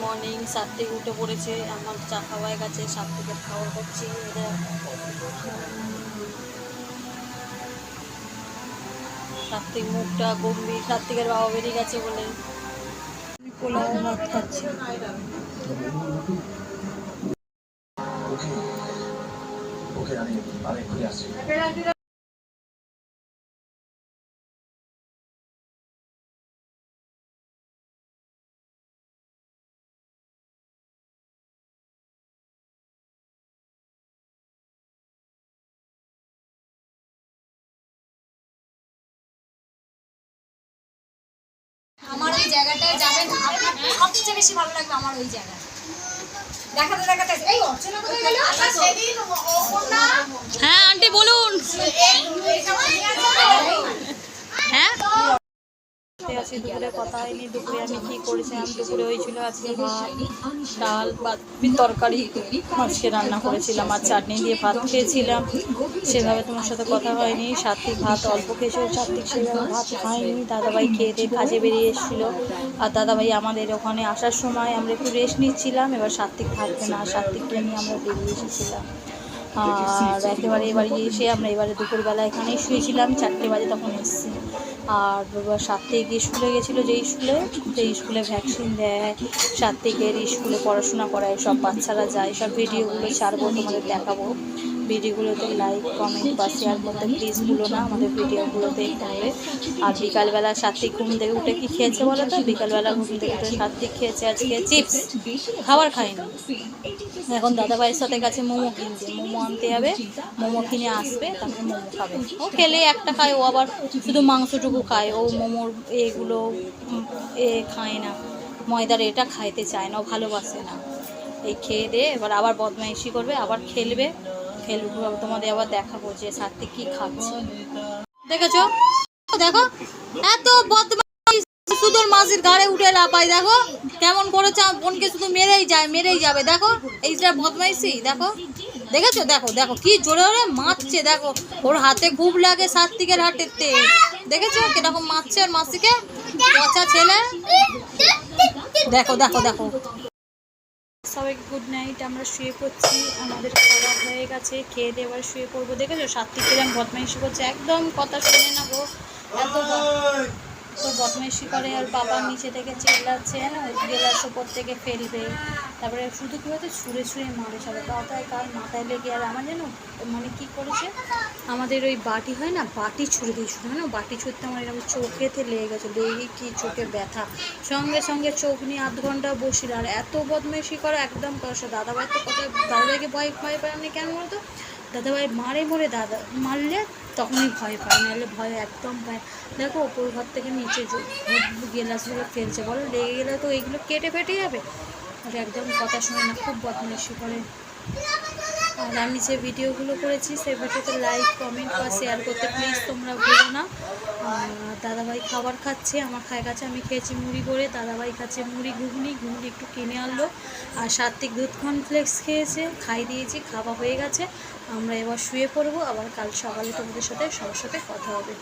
Morning. সাত্বিক উঠে পড়েছে, আমার চা খাওয়া হয়ে গেছে, সাত্বিকের খাওয়া করছি। সাত্বিক মুখটা গম্ভীর, সাত্বিকের বাবা বেরিয়ে গেছে বলে পোলাও ভাত খাচ্ছি। আমার ওই জায়গাটায় যাবেন, আপনার সবচেয়ে বেশি ভালো লাগবে আমার ওই জায়গা দেখাতে দেখাতে। এই অর্চনা কোথায় গেল? আচ্ছা সেদিন ওপরটা। হ্যাঁ আন্টি বলুন। হ্যাঁ আছি, দুপুরে কথা হয়নি। দুপুরে আমি কি করেছিলাম, দুপুরে হয়েছিল আজকে ভাত, ডাল, তরকারি, মাছকে রান্না করেছিলাম আর চাটনি দিয়ে ভাত খেয়েছিলাম। সেভাবে তোমার সাথে কথা হয়নি। সাত্বিক ভাত অল্প খেয়েছিল, সাত্বিক সেভাবে ভাত খায়নি। দাদাভাই খেয়ে দিয়ে কাজে বেরিয়ে এসেছিলো। আর দাদাভাই আমাদের ওখানে আসার সময় আমরা একটু রেস্ট নিচ্ছিলাম। এবার সাত্বিক থাকবে না, সাত্বিককে নিয়ে আমরা বেরিয়ে এসেছিলাম। আর একেবারে এবারে এসে আমরা এবারে দুপুরবেলা এখানেই শুয়েছিলাম, 4টে বাজে তখন এসেছি। আর সাত্বিক স্কুলে গেছিলো, যেই স্কুলে ভ্যাকসিন দেয়, সাত্বিকের স্কুলে পড়াশোনা করায়, সব বাচ্চারা যায়। সব ভিডিওগুলো ছাড়বো, তোমাদের দেখাবো। ভিডিওগুলোতে লাইক কমেন্ট বা শেয়ার করতে প্লিজ ভুলো না, আমাদের ভিডিওগুলো দেখতে হবে। আর বিকালবেলা সাত্বিক ঘুম থেকে উঠে কি খেয়েছে বলো তো? বিকালবেলা ঘুম থেকে উঠে সাত্বিক খেয়েছে আজকে চিপস, খাবার খায়নি। এখন দাদাভাইয়ের সাথে গেছে মোমো কিনতে, মোমো আনতে যাবে, মোমো কিনে আসবে, তারপরে মোমো খাবে। ও খেলে একটা খায়, ও আবার শুধু মাংসটুকু খায়, ও মোমোর এগুলো খায় না, ময়দার এটা খাইতে চায় না, ও ভালোবাসে না। এই খেয়ে দিয়ে এবার আবার বদমাইশি করবে, আবার খেলবে। তোমাদের আবার দেখাবো যে সাত্বিক কি খাচ্ছে। দেখেছো? দেখো এত বদমাইশ, শুধু মাঝির ঘাড়ে উঠে লাপায়। দেখো কেমন করেছে, বোনকে শুধু মেরেই যাবে। দেখো এইটা বদমাইশি, দেখো দেখেছো? দেখো দেখো কি জোরে জোরে মারছে, দেখো ওর হাতে খুব লাগে, সাত্বিকের হাতেতে। দেখেছো কিরকম মারছে ওর মাসিকে, পচা ছেলে। দেখো দেখো দেখো। সবাই গুড নাইট, আমরা শুয়ে পড়ছি, আমাদের খাওয়া হয়ে গেছে, খেয়ে দিয়ে এবার শুয়ে পড়বো। দেখেছো সাত্বিক কিরকম বদমাইশি করছে, একদম কথা শোনে না গো, এত তো বদমাইশি করে। আর বাবা নিচে থেকে চিল্লাচ্ছে, গেলাস ওপর থেকে ফেলবে। তারপরে শুধু কী হচ্ছে, ছুঁড়ে মারে সবাই, কথায় কার মাথায় লেগে। আর আমার যেন মানে কী করেছে, আমাদের ওই বাটি হয় না, বাটি ছুঁড়ে দিয়েছিল না, বাটি ছুঁড়তে আমার এরকম চোখেতে লেগে গেছে, লেগে কি চোখে ব্যথা, সঙ্গে সঙ্গে চোখ নিয়ে আধ ঘন্টা বসিল। আর এত বদমাইশি করে, একদম কষ্ট। দাদাভাই তো কথা, দাদাভাইকে ভয় পায় আপনি কেন বলতো? দাদাভাই মারে মারলে তখনই ভয় পায়, নাহলে ভয় একদম পায়। দেখো ওপর ঘর থেকে নিচে গেলাসগুলো ফেলছে, বলো লেগে গেলে তো এইগুলো কেটে ফেটে যাবে। আর একদম কথা শোনে না, খুব বদমাইশি করে। আর আমি যে ভিডিওগুলো করেছি সেই ভিডিওতে লাইক কমেন্ট বা শেয়ার করতে প্লিজ তোমরা ভুলো না। দাদাভাই খাবার খাচ্ছে, আমার খায় গেছে, আমি খেয়েছি মুড়ি করে, দাদাভাই খাচ্ছে মুড়ি ঘুগনি একটু কিনে আনলো। আর সাত্বিক দুধ কর্নফ্লেক্স খেয়েছে, খাই দিয়েছি, খাওয়া হয়ে গেছে। আমরা এবার শুয়ে পড়বো, আবার কাল সকালে তোমাদের সাথে সবার সাথে কথা হবে।